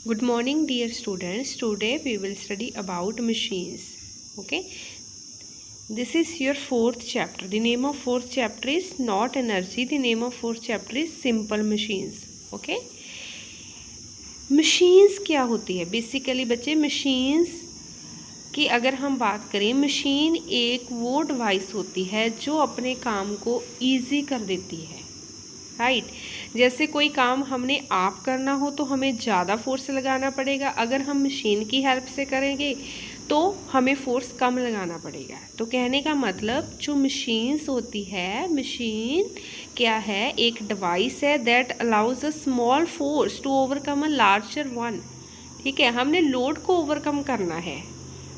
Good morning, dear students. Today we will study about machines. Okay. This is your fourth chapter. The name of fourth chapter is not energy. The name of fourth chapter is simple machines. Okay. machines क्या होती है? Basically बच्चे machines की अगर हम बात करें, machine एक वो डिवाइस होती है जो अपने काम को ईजी कर देती है, राइट। जैसे कोई काम हमने आप करना हो तो हमें ज़्यादा फोर्स लगाना पड़ेगा, अगर हम मशीन की हेल्प से करेंगे तो हमें फोर्स कम लगाना पड़ेगा। तो कहने का मतलब जो मशीन्स होती है, मशीन क्या है? एक डिवाइस है that allows a small force to overcome a larger one. ठीक है, हमने लोड को ओवरकम करना है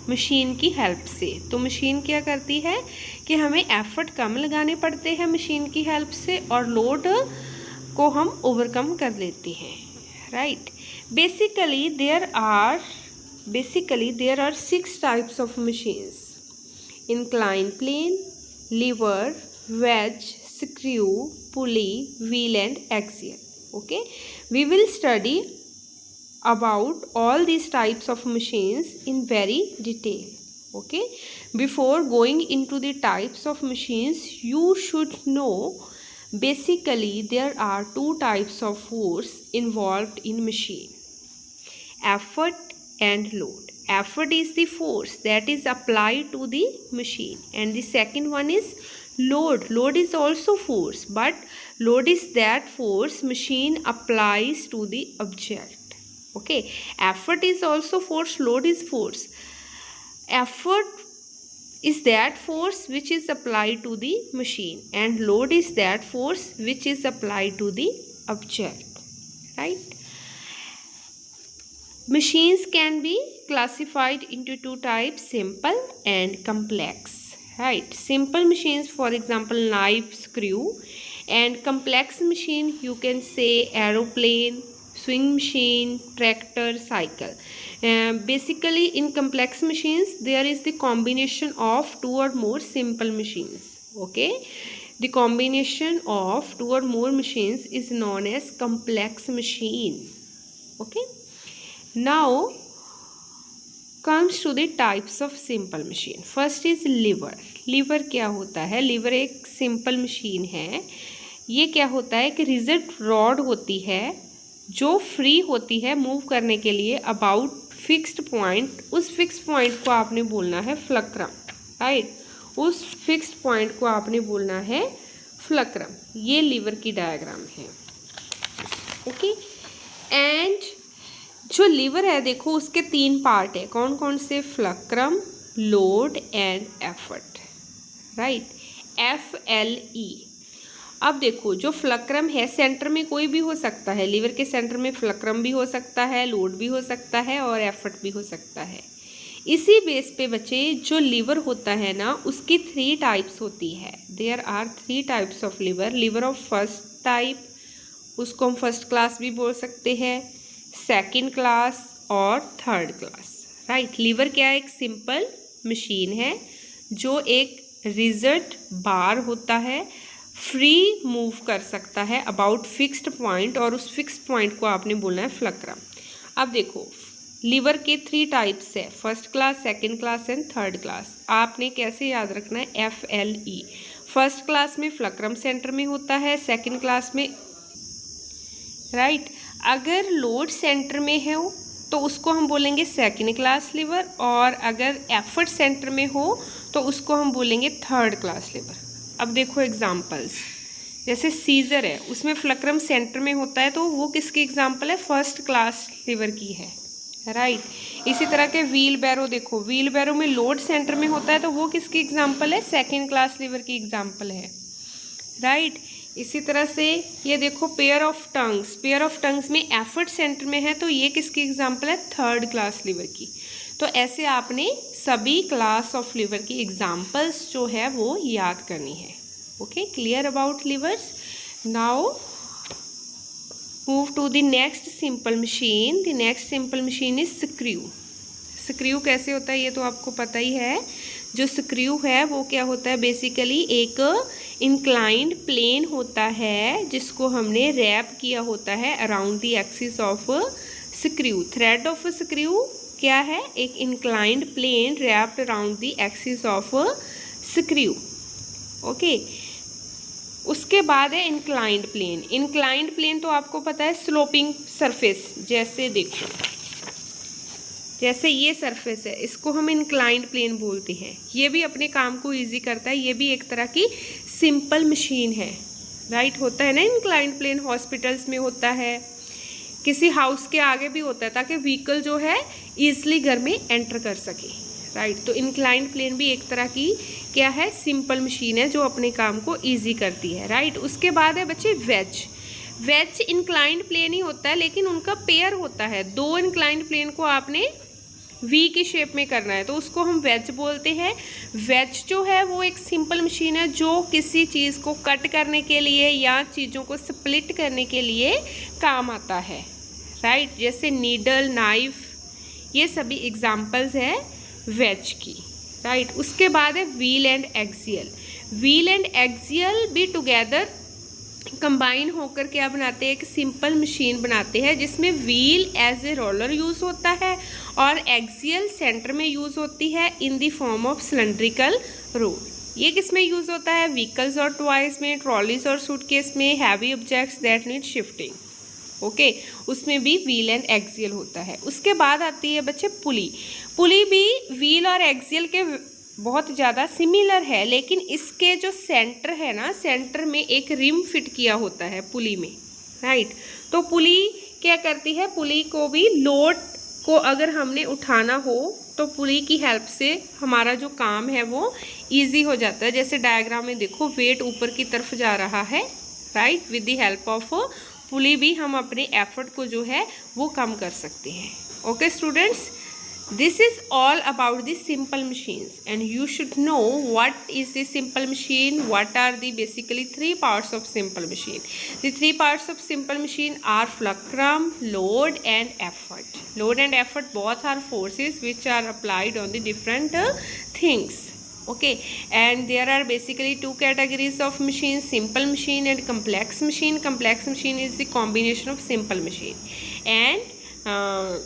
मशीन की हेल्प से। तो मशीन क्या करती है कि हमें एफर्ट कम लगाने पड़ते हैं मशीन की हेल्प से और लोड को हम ओवरकम कर लेते हैं, right. Basically there are 6 types of machines: incline plane, lever, wedge, screw, pulley, wheel and axle. Okay, we will study about all these types of machines in very detail. Okay, before going into the types of machines, you should know basically there are 2 types of force involved in machine: effort and load. Effort is the force that is applied to the machine, and the second one is load. Load is also force, but load is that force machine applies to the object. Okay, effort is also force, load is force. Effort is that force which is applied to the machine, and load is that force which is applied to the object, right? Machines can be classified into 2 types: simple and complex, right? Simple machines, for example, knife, screw, and complex machine you can say aeroplane, swing machine, tractor, cycle. Basically in complex machines there is the combination of 2 or more simple machines. Okay, the combination of 2 or more machines is known as complex machine. Okay, now comes to the types of simple machine. First is lever. Lever क्या होता है? lever एक simple machine है। ये क्या होता है कि रिजिड रॉड होती है जो फ्री होती है मूव करने के लिए अबाउट फिक्स्ड पॉइंट। उस फिक्स्ड पॉइंट को आपने बोलना है फ्लक्रम, राइट। उस फिक्स्ड पॉइंट को आपने बोलना है फ्लक्रम। ये लीवर की डायग्राम है। ओके, एंड जो लीवर है देखो उसके 3 पार्ट है। कौन कौन से? Fulcrum, load and effort, right. FLE। अब देखो जो फ्लक्रम है सेंटर में कोई भी हो सकता है, लीवर के सेंटर में फ्लक्रम भी हो सकता है, लोड भी हो सकता है और एफर्ट भी हो सकता है। इसी बेस पे बच्चे जो लीवर होता है ना उसकी 3 टाइप्स होती है। There are 3 types of lever. Lever of first type, उसको हम फर्स्ट क्लास भी बोल सकते हैं, सेकेंड क्लास और थर्ड क्लास, राइट। लीवर क्या है? एक सिंपल मशीन है जो एक रिजिड बार होता है, फ्री मूव कर सकता है अबाउट फिक्स्ड पॉइंट, और उस फिक्स्ड पॉइंट को आपने बोलना है फ्लक्रम। अब देखो लीवर के 3 टाइप्स है, first class, second class and third class. आपने कैसे याद रखना है? FLE। फर्स्ट क्लास में फ्लक्रम सेंटर में होता है, सेकंड क्लास में, राइट। अगर लोड सेंटर में है तो उसको हम बोलेंगे सेकंड क्लास लीवर, और अगर एफर्ट सेंटर में हो तो उसको हम बोलेंगे थर्ड क्लास लीवर। अब देखो एग्जाम्पल्स, जैसे सीजर है उसमें फ्लक्रम सेंटर में होता है तो वो किसकी एग्जाम्पल है? फर्स्ट क्लास लीवर की है, राइट। इसी तरह के व्हील बैरो देखो, व्हील बैरो में लोड सेंटर में होता है तो वो किसकी एग्जाम्पल है? सेकेंड क्लास लीवर की एग्जाम्पल है, राइट। इसी तरह से ये देखो pair of tongues, pair of tongues में एफर्ट सेंटर में है तो ये किसकी एग्जाम्पल है? थर्ड क्लास लीवर की। तो ऐसे आपने सभी क्लास ऑफ लीवर की एग्जाम्पल्स जो है वो याद करनी है। Okay, clear about levers. Now move to the next simple machine. The next simple machine is screw. Screw कैसे होता है ये तो आपको पता ही है। जो स्क्रू है वो क्या होता है? बेसिकली एक इंक्लाइंड प्लेन होता है जिसको हमने रैप किया होता है around the axis of screw, thread of screw क्या है, एक inclined plane wrapped around the axis of screw. Okay, उसके बाद है इंक्लाइंड प्लेन। इंक्लाइंड प्लेन तो आपको पता है स्लोपिंग सरफेस, जैसे देखो, जैसे ये सरफेस है, इसको हम इंक्लाइंड प्लेन बोलते हैं। ये भी अपने काम को इजी करता है, ये भी एक तरह की सिंपल मशीन है, राइट। होता है ना इंक्लाइंड प्लेन, हॉस्पिटल्स में होता है, किसी हाउस के आगे भी होता है, ताकि व्हीकल जो है ईजिली घर में एंटर कर सके, राइट। तो इंक्लाइंड प्लेन भी एक तरह की क्या है, सिंपल मशीन है जो अपने काम को ईजी करती है, राइट। उसके बाद है बच्चे वेज। वेज इंक्लाइंड प्लेन ही होता है, लेकिन उनका पेयर होता है। दो इंक्लाइंड प्लेन को आपने वी की शेप में करना है, तो उसको हम वेज बोलते हैं। वेज जो है वो एक सिंपल मशीन है जो किसी चीज़ को कट करने के लिए या चीज़ों को स्प्लिट करने के लिए काम आता है, राइट। जैसे नीडल, नाइफ, ये सभी एग्जाम्पल्स है वेज की, राइट। उसके बाद है wheel and axial. Wheel and axial भी टुगेदर कंबाइन होकर क्या बनाते हैं, एक सिंपल मशीन बनाते हैं जिसमें wheel as a roller use होता है और एक्सियल सेंटर में यूज़ होती है in the form of cylindrical rod. ये किस में यूज़ होता है, व्हीकल्स और टॉयज में, ट्रॉलीज और सूटकेस में, heavy objects that need shifting, okay, उसमें भी व्हील एंड एक्सियल होता है। उसके बाद आती है बच्चे पुली। पुली भी व्हील और एक्सियल के बहुत ज़्यादा सिमिलर है, लेकिन इसके जो सेंटर है ना, सेंटर में एक रिम फिट किया होता है पुली में, राइट। तो पुली क्या करती है, पुली को भी लोड को अगर हमने उठाना हो तो पुली की हेल्प से हमारा जो काम है वो इजी हो जाता है। जैसे डायग्राम में देखो, वेट ऊपर की तरफ जा रहा है, right. With the help of pulley भी हम अपने एफर्ट को जो है वो कम कर सकते हैं। Okay students, this is all about the simple machines, and you should know what is the simple machine, what are the basically three parts of simple machine. The three parts of simple machine are fulcrum, load and effort. Load and effort both are forces which are applied on the different things, okay. And there are basically two categories of machines, simple machine and complex machine. Complex machine is the combination of simple machine, and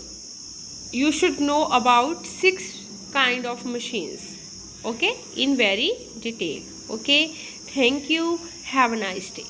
you should know about 6 kind of machines, okay, in very detail, okay. Thank you, have a nice day.